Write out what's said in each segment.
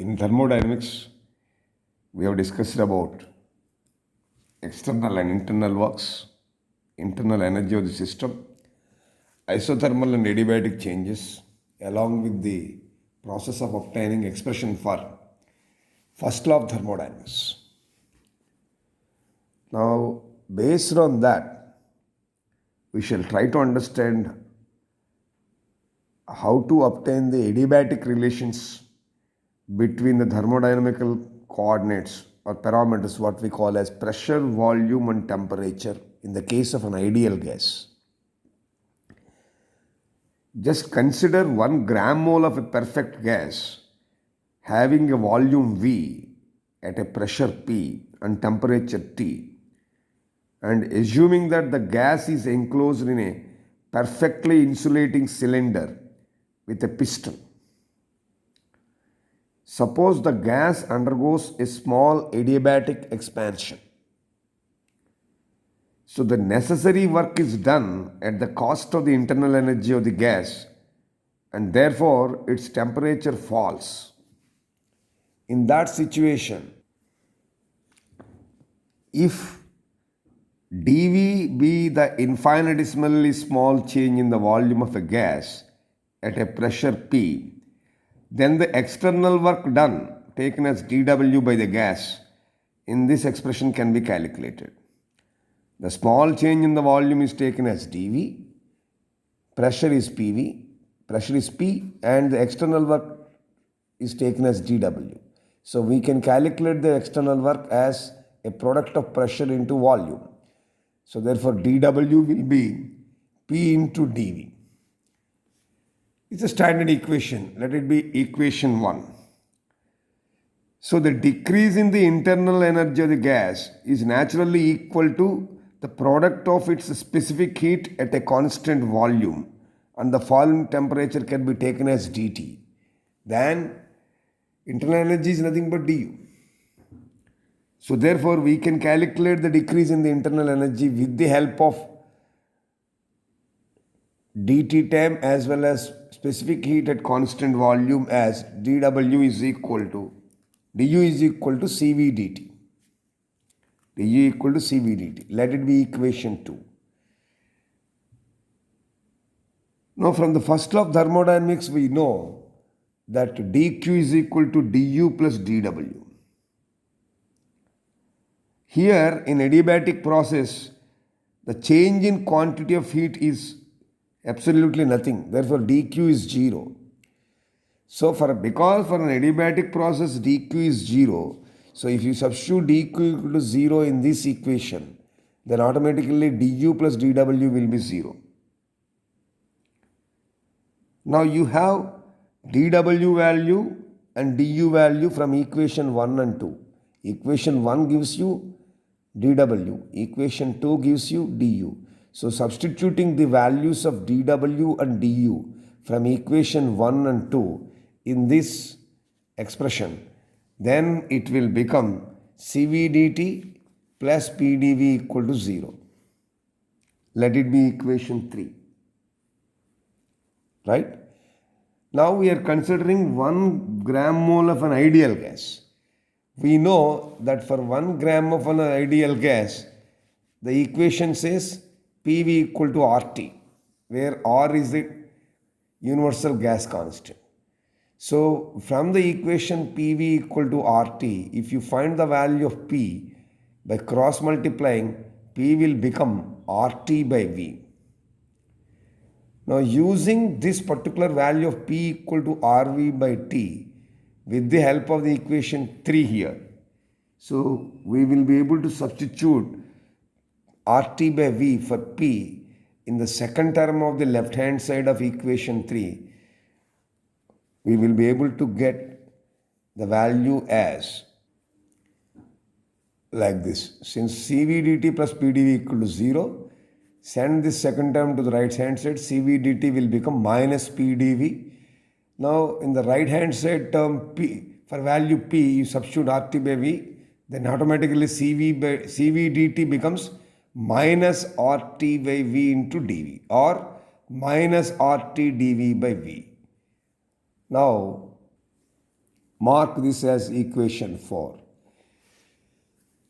In thermodynamics, we have discussed about external and internal works, internal energy of the system, isothermal and adiabatic changes, along with the process of obtaining expression for first law of thermodynamics. Now, based on that, we shall try to understand how to obtain the adiabatic relations between the thermodynamical coordinates or parameters, what we call as pressure, volume, and temperature in the case of an ideal gas. Just consider 1 gram mole of a perfect gas having a volume V at a pressure P and temperature T, and assuming that the gas is enclosed in a perfectly insulating cylinder with a piston. Suppose the gas undergoes a small adiabatic expansion. So the necessary work is done at the cost of the internal energy of the gas, and therefore its temperature falls. In that situation, if dV be the infinitesimally small change in the volume of a gas at a pressure P, then the external work done, taken as dW by the gas, in this expression can be calculated. The small change in the volume is taken as dV, pressure is P, and the external work is taken as dW. So we can calculate the external work as a product of pressure into volume. So therefore dW will be P into dV. It's a standard equation. Let it be equation 1. So the decrease in the internal energy of the gas is naturally equal to the product of its specific heat at a constant volume, and the falling temperature can be taken as dT. Then internal energy is nothing but du. So therefore we can calculate the decrease in the internal energy with the help of dT term as well as specific heat at constant volume as dW is equal to du is equal to Cv dt. du equal to Cv dt. Let it be equation 2. Now from the first law of thermodynamics we know that dq is equal to du plus dw. Here in adiabatic process, the change in quantity of heat is absolutely nothing. Therefore, dq is 0. So because for an adiabatic process dq is 0, so if you substitute dq equal to 0 in this equation, then automatically du plus dw will be 0. Now you have dw value and du value from equation 1 and 2. Equation 1 gives you dw, equation 2 gives you du. So substituting the values of dw and du from equation 1 and 2 in this expression, then it will become Cv dt plus Pdv equal to 0. Let it be equation 3. Right? Now we are considering 1 gram mole of an ideal gas. We know that for 1 gram of an ideal gas, the equation says PV equal to RT, where R is the universal gas constant. So from the equation PV equal to RT, if you find the value of P by cross multiplying, P will become RT by V. Now using this particular value of P equal to RV by T with the help of the equation 3 here, so we will be able to substitute RT by V for P in the second term of the left hand side of equation 3. We will be able to get the value as like this. Since Cv dt plus Pdv equal to 0, send this second term to the right hand side. Cv dt will become minus Pdv. Now in the right hand side term P, for value P, you substitute RT by V, then automatically Cv dt becomes minus RT by V into dV or minus RT dV by V. Now Mark this as equation 4.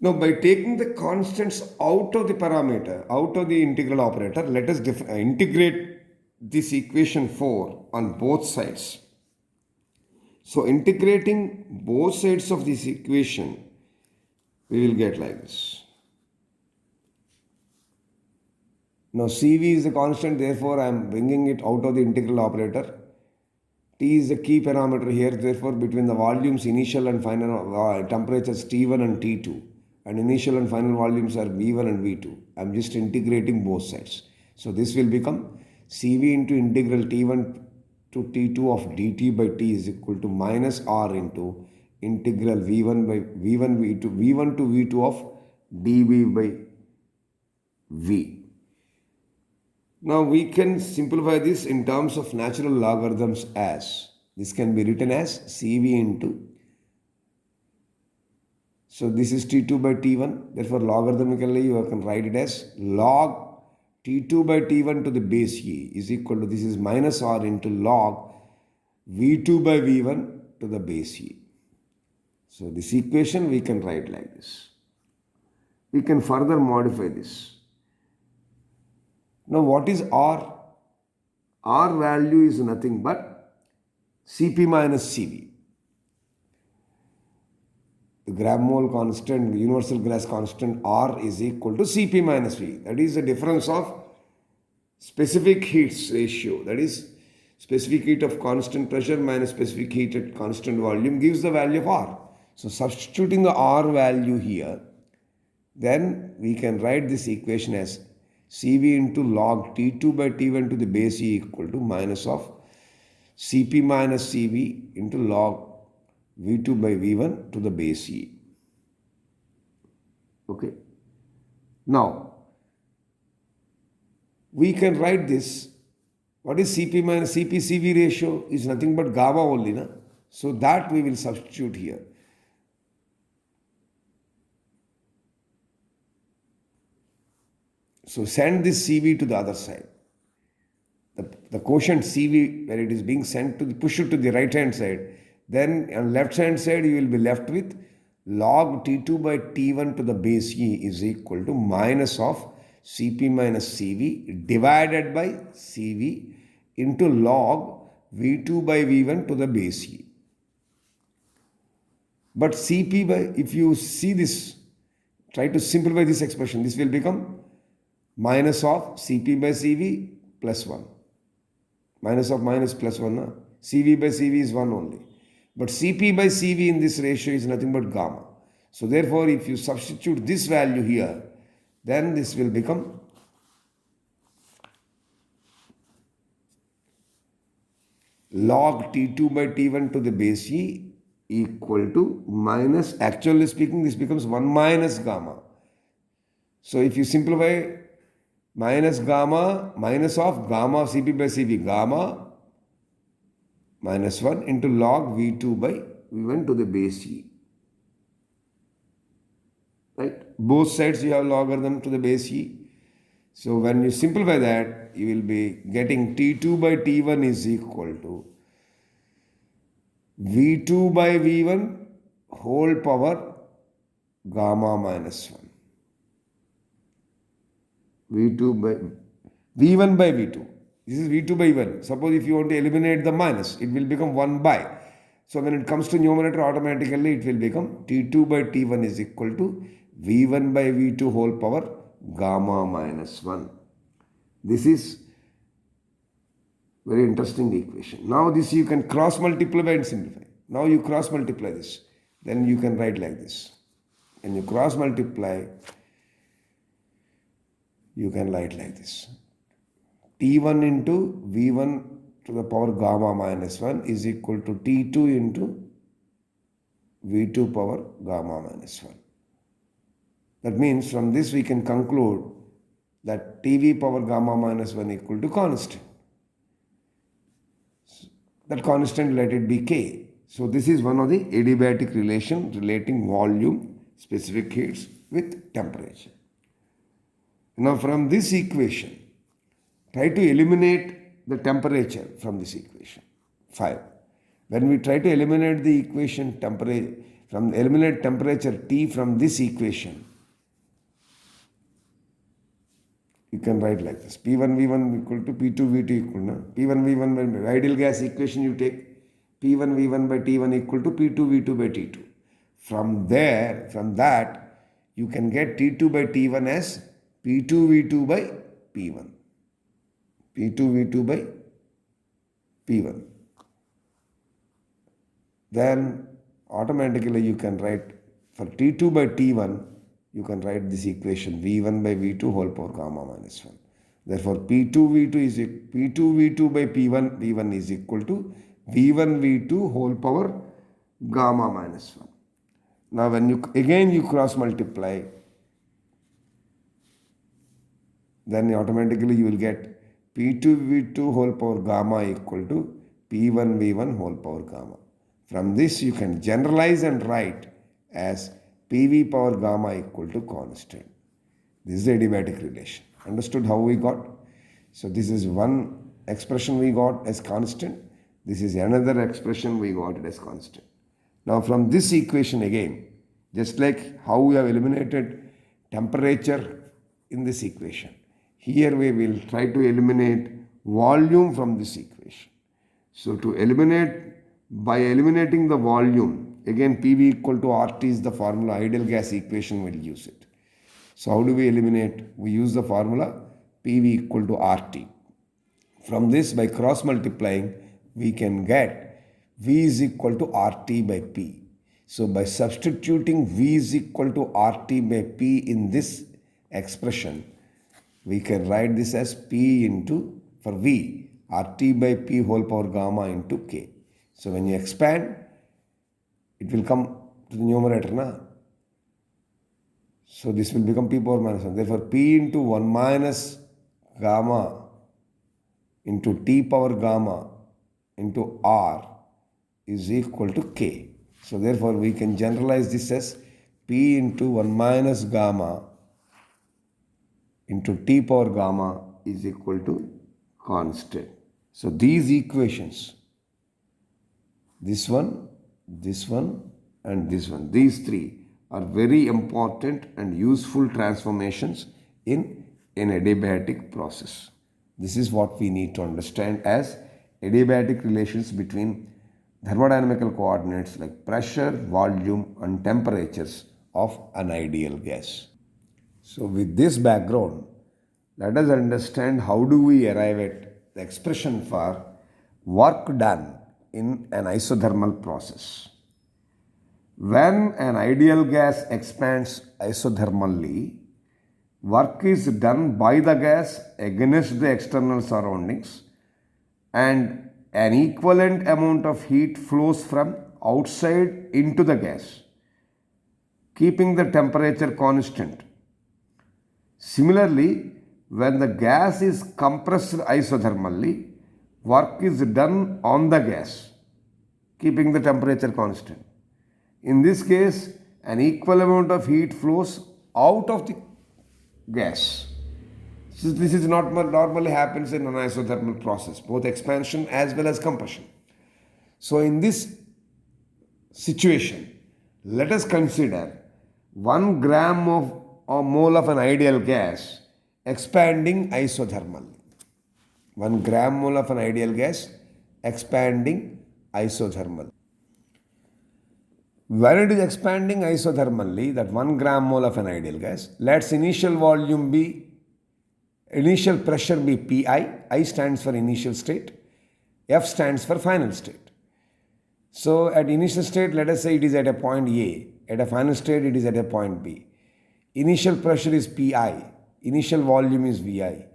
Now, by taking the constants out of the parameter, out of the integral operator, let us integrate this equation 4 on both sides. So, integrating both sides of this equation, we will get like this. Now, CV is a constant, therefore I am bringing it out of the integral operator. T is the key parameter here, therefore between the volumes initial and final temperatures T1 and T2, and initial and final volumes are V1 and V2. I am just integrating both sides. So this will become CV into integral T1 to T2 of dt by T is equal to minus R into integral V1 by V1 V2 V1 to V2 of dV by V. Now we can simplify this in terms of natural logarithms as this can be written as CV into, so this is T2 by T1, therefore logarithmically you can write it as log T2 by T1 to the base E is equal to, this is minus R into log V2 by V1 to the base E. So this equation we can write like this. We can further modify this. Now what is R? R value is nothing but Cp minus Cv. The gram mole constant, the universal gas constant R is equal to Cp minus V. That is the difference of specific heats ratio. That is specific heat of constant pressure minus specific heat at constant volume gives the value of R. So substituting the R value here, then we can write this equation as Cv into log T2 by T1 to the base E equal to minus of Cp minus Cv into log V2 by V1 to the base E. Okay. Now, we can write this. What is Cp minus Cp Cv ratio is nothing but gamma only. Na? So that we will substitute here. So send this Cv to the other side. The quotient Cv, when it is being sent to push it to the right hand side, then on left hand side you will be left with log T2 by T1 to the base E is equal to minus of Cp minus Cv divided by Cv into log V2 by V1 to the base E. But Cp by, if you see this, try to simplify this expression, this will become minus of Cp by Cv plus 1. Minus of minus plus 1. Na? Cv by Cv is 1 only. But Cp by Cv in this ratio is nothing but gamma. So therefore, if you substitute this value here, then this will become log T2 by T1 to the base E equal to minus, actually speaking, this becomes 1 minus gamma. So if you simplify minus gamma, minus of gamma Cp by Cv, gamma minus 1 into log V2 by V1 to the base E. Right? Both sides you have logarithm to the base E. So when you simplify that, you will be getting T2 by T1 is equal to V2 by V1 whole power gamma minus 1. V2 by V1 by V2. This is V2 by V1. Suppose if you want to eliminate the minus, it will become 1 by. So when it comes to numerator, automatically it will become T2 by T1 is equal to V1 by V2 whole power gamma minus 1. This is very interesting equation. Now this you can cross multiply and simplify. Now you cross multiply this. Then you can write like this. When you cross multiply, you can write like this. T1 into V1 to the power gamma minus 1 is equal to T2 into V2 power gamma minus 1. That means from this we can conclude that TV power gamma minus 1 equal to constant. That constant, let it be K. So this is one of the adiabatic relation relating volume, specific heats with temperature. Now from this equation, try to eliminate the temperature from this equation. 5. When we try to eliminate the equation eliminate temperature T from this equation, you can write like this. P1 V1 equal to P2 V2 equal to P1 V1 by ideal gas equation you take P1 V1 by T1 equal to P2 V2 by T2. From that, you can get T2 by T1 as P2 V2 by P1. P2 V2 by P1. Then automatically you can write for T2 by T1, you can write this equation V1 by V2 whole power gamma minus 1. Therefore, P2 V2 by P1 V1 is equal to V1 V2 whole power gamma minus 1. Now, when you cross multiply, then automatically you will get P2 V2 whole power gamma equal to P1 V1 whole power gamma. From this, you can generalize and write as PV power gamma equal to constant. This is the adiabatic relation. Understood how we got? So this is one expression we got as constant. This is another expression we got it as constant. Now from this equation again, just like how we have eliminated temperature in this equation, here we will try to eliminate volume from this equation. So by eliminating the volume, again PV equal to RT is the formula, ideal gas equation will use it. So how do we eliminate? We use the formula PV equal to RT. From this, by cross multiplying, we can get V is equal to RT by P. So by substituting V is equal to RT by P in this expression, we can write this as P into, for V, RT by P whole power gamma into K. So when you expand, it will come to the numerator, na? So this will become P power minus 1. Therefore, P into 1 minus gamma into T power gamma into R is equal to K. So therefore, we can generalize this as P into 1 minus gamma into T power gamma is equal to constant. So these equations, this one, and this one, these three are very important and useful transformations in an adiabatic process. This is what we need to understand as adiabatic relations between thermodynamical coordinates like pressure, volume and temperatures of an ideal gas. So with this background, let us understand how do we arrive at the expression for work done in an isothermal process. When an ideal gas expands isothermally, work is done by the gas against the external surroundings and an equivalent amount of heat flows from outside into the gas, keeping the temperature constant. Similarly, when the gas is compressed isothermally, work is done on the gas, keeping the temperature constant. In this case, an equal amount of heat flows out of the gas. So this is not what normally happens in an isothermal process, both expansion as well as compression. So in this situation, let us consider 1 gram or mole of an ideal gas expanding isothermally. 1 gram mole of an ideal gas expanding isothermally. When it is expanding isothermally, that 1 gram mole of an ideal gas, let's initial pressure be Pi. I stands for initial state. F stands for final state. So at initial state, let us say it is at a point A. At a final state, it is at a point B. Initial pressure is Pi. Initial volume is Vi.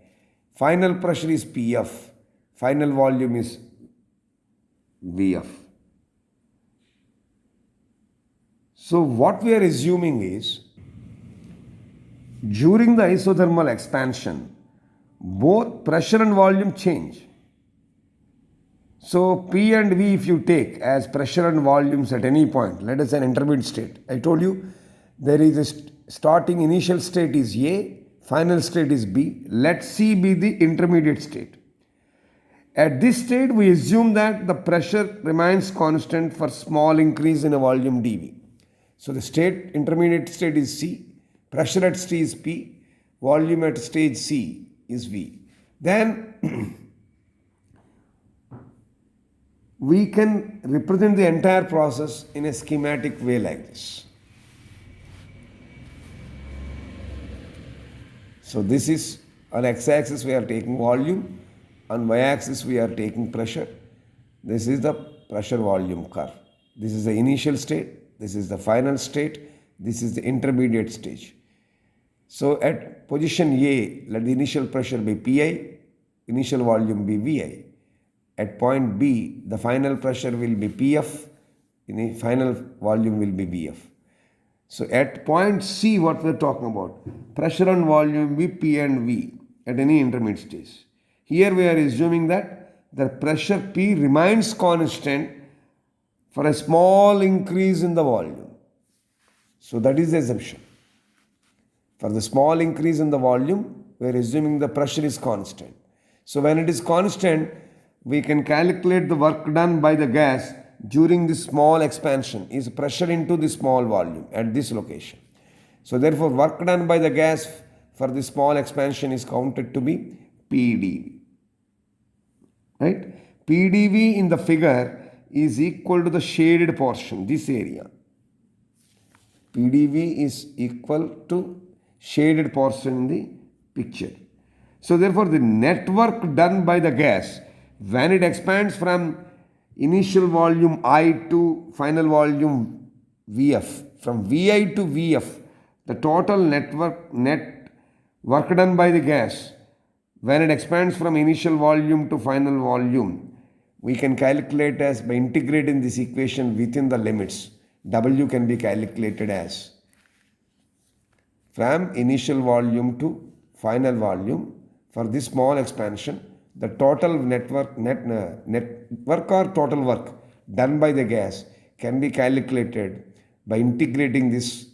Final pressure is Pf. Final volume is Vf. So what we are assuming is, during the isothermal expansion, both pressure and volume change. So P and V, if you take as pressure and volumes at any point, let us say an intermediate state. I told you there is a starting initial state is A, final state is B. Let C be the intermediate state. At this state, we assume that the pressure remains constant for small increase in a volume dV. So the intermediate state is C, pressure at T is P, volume at stage C is V. Then we can represent the entire process in a schematic way like this. So this is on x-axis we are taking volume, on y-axis we are taking pressure. This is the pressure volume curve. This is the initial state, this is the final state, this is the intermediate stage. So at position A, let the initial pressure be Pi, initial volume be Vi. At point B, the final pressure will be Pf, the final volume will be Vf. So at point C, what we are talking about, pressure and volume be P and V at any intermediate stage. Here we are assuming that the pressure P remains constant for a small increase in the volume. So that is the assumption. For the small increase in the volume, we are assuming the pressure is constant. So when it is constant, we can calculate the work done by the gas during this small expansion is pressure into the small volume at this location. So therefore, work done by the gas for this small expansion is counted to be PdV. Right? PdV in the figure is equal to the shaded portion, this area. PdV is equal to shaded portion in the picture. So therefore, the net work done by the gas when it expands from initial volume I to final volume Vf, from Vi to Vf, the total net work done by the gas when it expands from initial volume to final volume, we can calculate as by integrating this equation within the limits. W can be calculated as from initial volume to final volume for this small expansion, the total network or total work done by the gas can be calculated by integrating this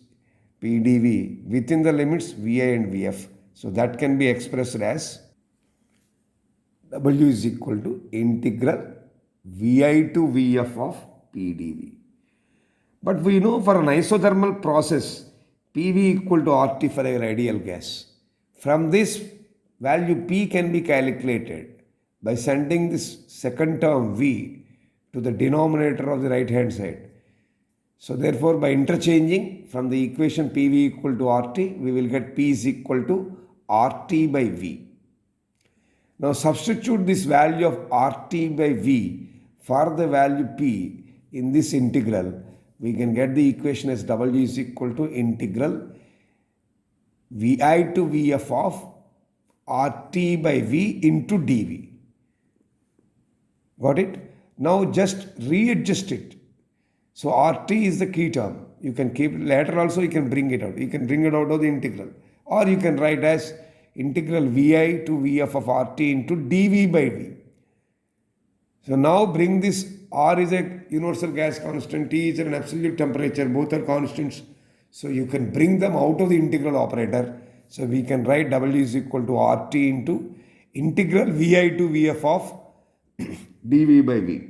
PdV within the limits Vi and Vf. So that can be expressed as W is equal to integral Vi to Vf of PdV. But we know for an isothermal process, PV equal to RT for an ideal gas. From this value P can be calculated by sending this second term V to the denominator of the right hand side. So therefore, by interchanging from the equation PV equal to RT, we will get P is equal to RT by V. Now substitute this value of RT by V for the value P in this integral. We can get the equation as W is equal to integral Vi to Vf of RT by V into dV. Got it? Now just readjust it. So RT is the key term. You can keep it later also, you can bring it out. You can bring it out of the integral. Or you can write as integral Vi to Vf of RT into dV by V. So now bring this, R is a universal gas constant, T is an absolute temperature, both are constants. So you can bring them out of the integral operator. So we can write W is equal to RT into integral Vi to Vf of dV by V.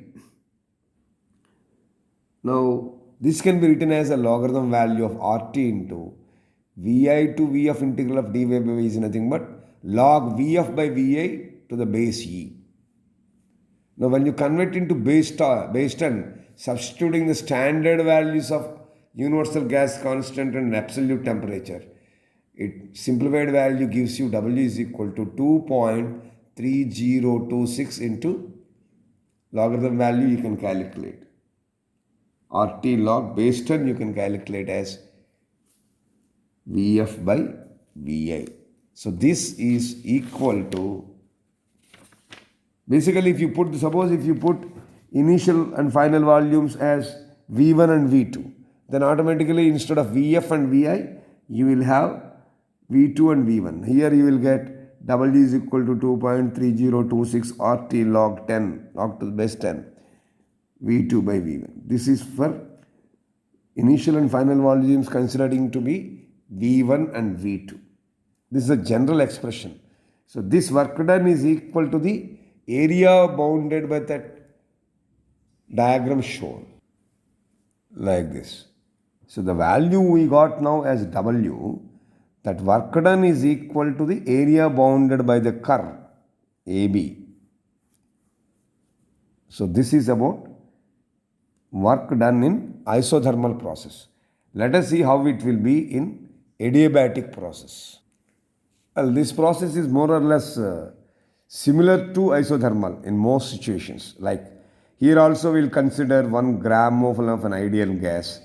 Now this can be written as a logarithm value of RT into Vi to Vf integral of dV by V is nothing but log Vf by Vi to the base E. Now when you convert into base 10, substituting the standard values of universal gas constant and absolute temperature, it simplified value gives you W is equal to 2.3026 into logarithm value you can calculate. RT log base 10 you can calculate as Vf by Vi. So this is equal to, basically if you put, suppose if you put initial and final volumes as V1 and V2, then automatically instead of Vf and Vi, you will have V2 and V1. Here you will get W is equal to 2.3026 RT log 10, log to the base 10, V2 by V1. This is for initial and final volumes considering to be V1 and V2. This is a general expression. So this work done is equal to the area bounded by that diagram shown like this. So the value we got now as W, that work done is equal to the area bounded by the curve AB. So this is about work done in isothermal process. Let us see how it will be in adiabatic process. Well, this process is more or less similar to isothermal in most situations. Like here also we'll consider 1 gram mole of an ideal gas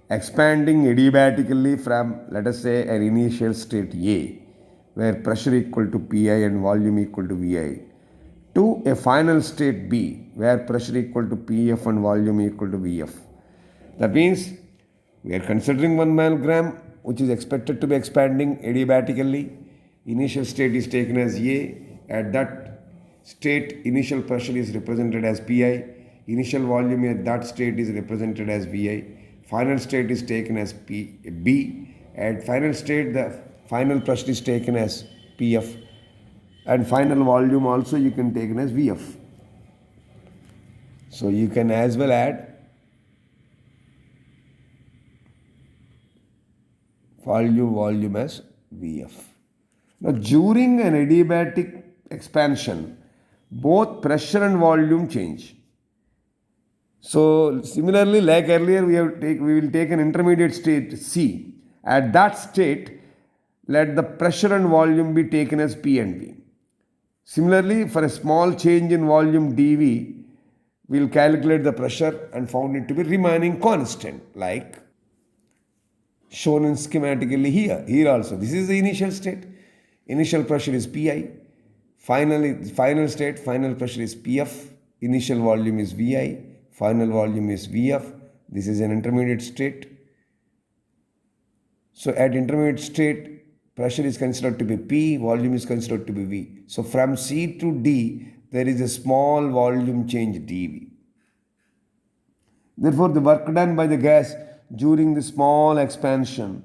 expanding adiabatically from, let us say, an initial state A, where pressure equal to Pi and volume equal to Vi, to a final state B, where pressure equal to Pf and volume equal to Vf. That means we are considering 1 mg, which is expected to be expanding adiabatically. Initial state is taken as A. At that state, initial pressure is represented as Pi. Initial volume at that state is represented as Vi. Final state is taken as B. At final state, the final pressure is taken as Pf. And final volume also you can take as Vf. So you can as well add volume as Vf. Now during an adiabatic expansion, both pressure and volume change. So similarly, like earlier, we will take an intermediate state C. At that state, let the pressure and volume be taken as P and V. Similarly, for a small change in volume dV, we will calculate the pressure and found it to be remaining constant, like shown in schematically here. Here also, this is the initial state. Initial pressure is Pi. Final state, final pressure is Pf. Initial volume is Vi. Final volume is Vf. This is an intermediate state. So at intermediate state, pressure is considered to be P, volume is considered to be V. So from C to D, there is a small volume change dV. Therefore, the work done by the gas during the small expansion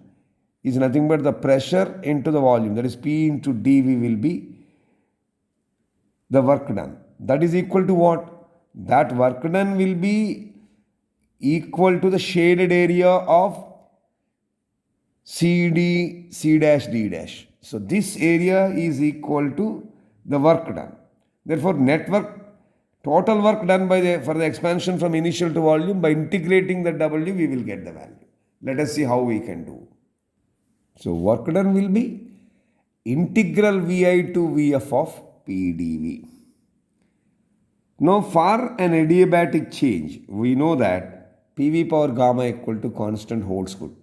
is nothing but the pressure into the volume, that is P into dV will be the work done. That is equal to what? That work done will be equal to the shaded area of CD, C dash, D dash. So this area is equal to the work done. Therefore, total work done for the expansion from initial to volume, by integrating the W, we will get the value. Let us see how we can do. So work done will be integral Vi to Vf of PdV. Now for an adiabatic change, we know that PV power gamma equal to constant holds good.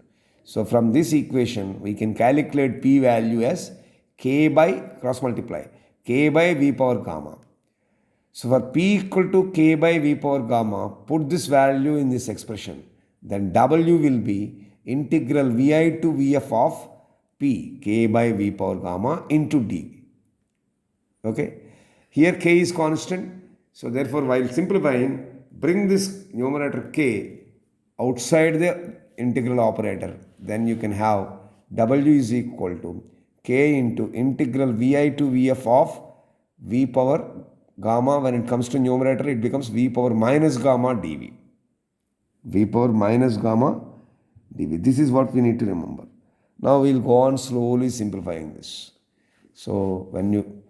So from this equation, we can calculate P value as K by cross multiply, K by V power gamma. So for P equal to K by V power gamma, put this value in this expression. Then W will be integral Vi to Vf of P, K by V power gamma into D. Okay. Here K is constant. So therefore, while simplifying, bring this numerator K outside the integral operator. Then you can have W is equal to K into integral Vi to Vf of V power gamma. When it comes to numerator, it becomes V power minus gamma dV. V power minus gamma dV. This is what we need to remember. Now we will go on slowly simplifying this. So when you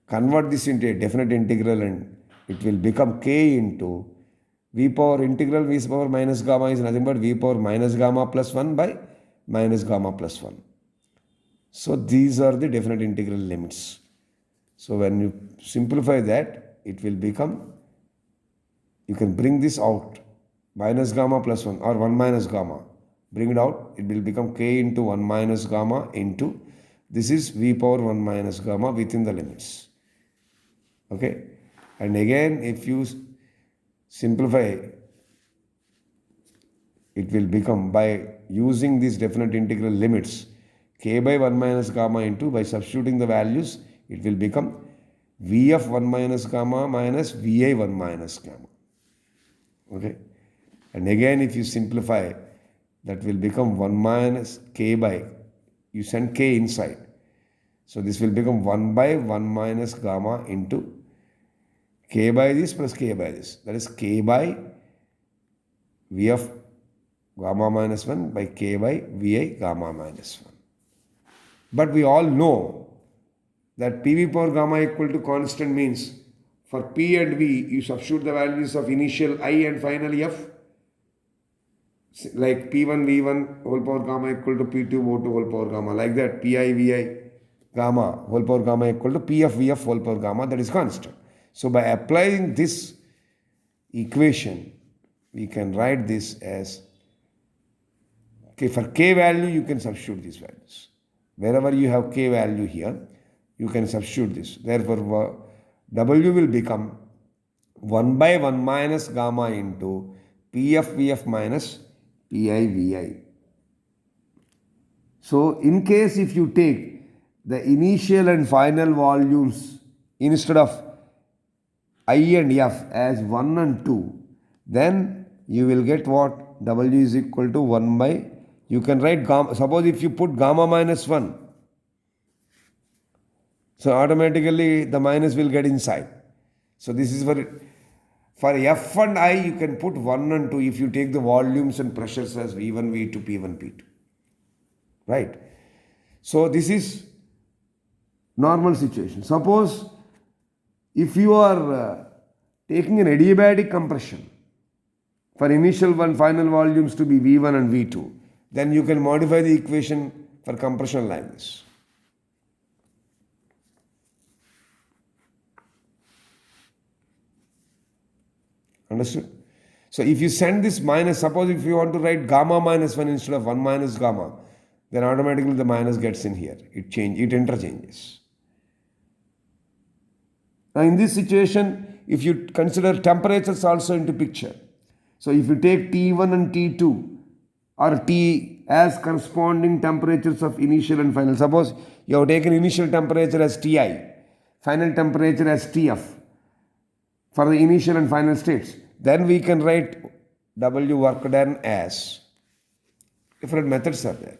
convert this into a definite integral, and it will become K into V power integral V power minus gamma is nothing but V power minus gamma plus 1 by minus gamma plus 1. So these are the definite integral limits. So when you simplify that, it will become, you can bring this out, minus gamma plus 1 or 1 minus gamma. Bring it out, it will become K into 1 minus gamma into, this is V power 1 minus gamma within the limits. Okay. And again, if you simplify, it will become, by using these definite integral limits, K by 1 minus gamma into, by substituting the values, it will become Vf 1 minus gamma minus Vi 1 minus gamma. Okay. And again, if you simplify, that will become 1 minus K by, you send K inside. So this will become 1 by 1 minus gamma into K by this plus K by this. That is K by V of gamma minus 1 by K by Vi gamma minus 1. But we all know that PV power gamma equal to constant means for P and V, you substitute the values of initial I and final F, like P1 V1 whole power gamma equal to P2 O2 whole power gamma, like that Pi Vi gamma whole power gamma equal to P of Vf whole power gamma, that is constant. So by applying this equation, we can write this as, okay, for K value you can substitute these values. Wherever you have K value here, you can substitute this. Therefore, W will become 1 by 1 minus gamma into Pf Vf minus Pi Vi. So, in case if you take the initial and final volumes instead of I and F as 1 and 2, then you will get what? W is equal to 1 by, you can write gamma, suppose if you put gamma minus 1, so automatically the minus will get inside. So this is for F and I you can put 1 and 2 if you take the volumes and pressures as V1, V2, P1, P2. Right? So this is normal situation. Suppose if you are taking an adiabatic compression for initial and final volumes to be V1 and V2, then you can modify the equation for compression like this. Understood? So if you send this minus, suppose if you want to write gamma minus 1 instead of 1 minus gamma, then automatically the minus gets in here. It interchanges. Now in this situation, if you consider temperatures also into picture, so if you take T1 and T2 or T as corresponding temperatures of initial and final, suppose you have taken initial temperature as Ti, final temperature as Tf for the initial and final states, then we can write W work done as, different methods are there.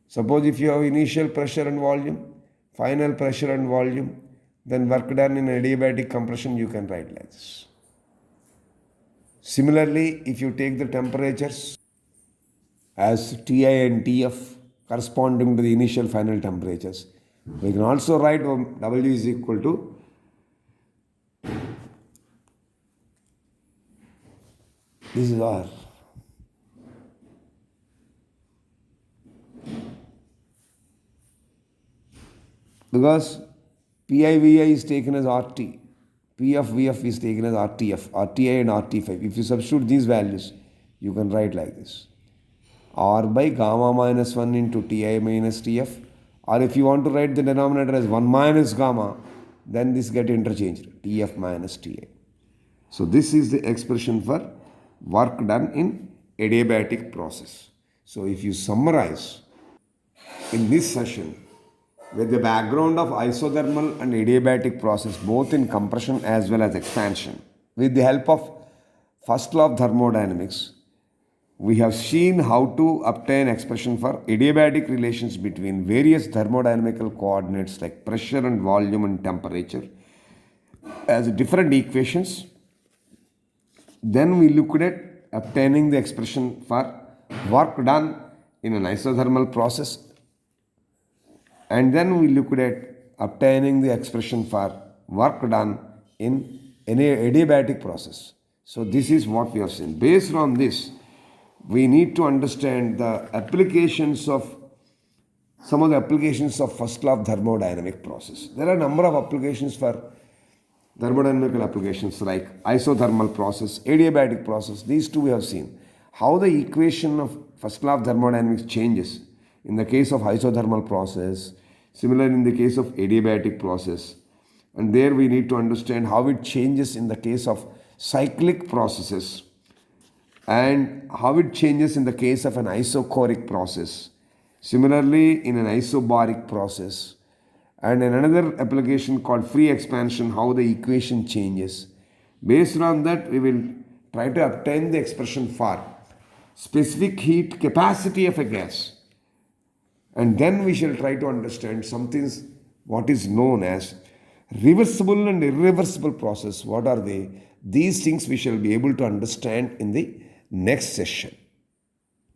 Suppose if you have initial pressure and volume, final pressure and volume, then work done in adiabatic compression you can write like this. Similarly, if you take the temperatures as Ti and Tf corresponding to the initial final temperatures, we can also write W is equal to this is R. Because PIVI is taken as RT, P of VF is taken as RTF, RTI and RT5. If you substitute these values, you can write like this. R by gamma minus 1 into Ti minus Tf. Or if you want to write the denominator as 1 minus gamma, then this get interchanged, Tf minus Ti. So this is the expression for work done in adiabatic process. So if you summarize in this session with the background of isothermal and adiabatic process both in compression as well as expansion, with the help of first law of thermodynamics, we have seen how to obtain expression for adiabatic relations between various thermodynamical coordinates like pressure and volume and temperature as different equations. Then we looked at obtaining the expression for work done in an isothermal process. And then we looked at obtaining the expression for work done in an adiabatic process. So this is what we have seen. Based on this, we need to understand the applications of some of the applications of first law of thermodynamic process. There are a number of applications for thermodynamical applications like isothermal process, adiabatic process. These two we have seen. How the equation of first law of thermodynamics changes in the case of isothermal process, similar in the case of adiabatic process. And there we need to understand how it changes in the case of cyclic processes and how it changes in the case of an isochoric process. Similarly, in an isobaric process. And in another application called free expansion, how the equation changes. Based on that, we will try to obtain the expression for specific heat capacity of a gas. And then we shall try to understand what is known as Reversible and irreversible process, what are they? These things we shall be able to understand in the next session.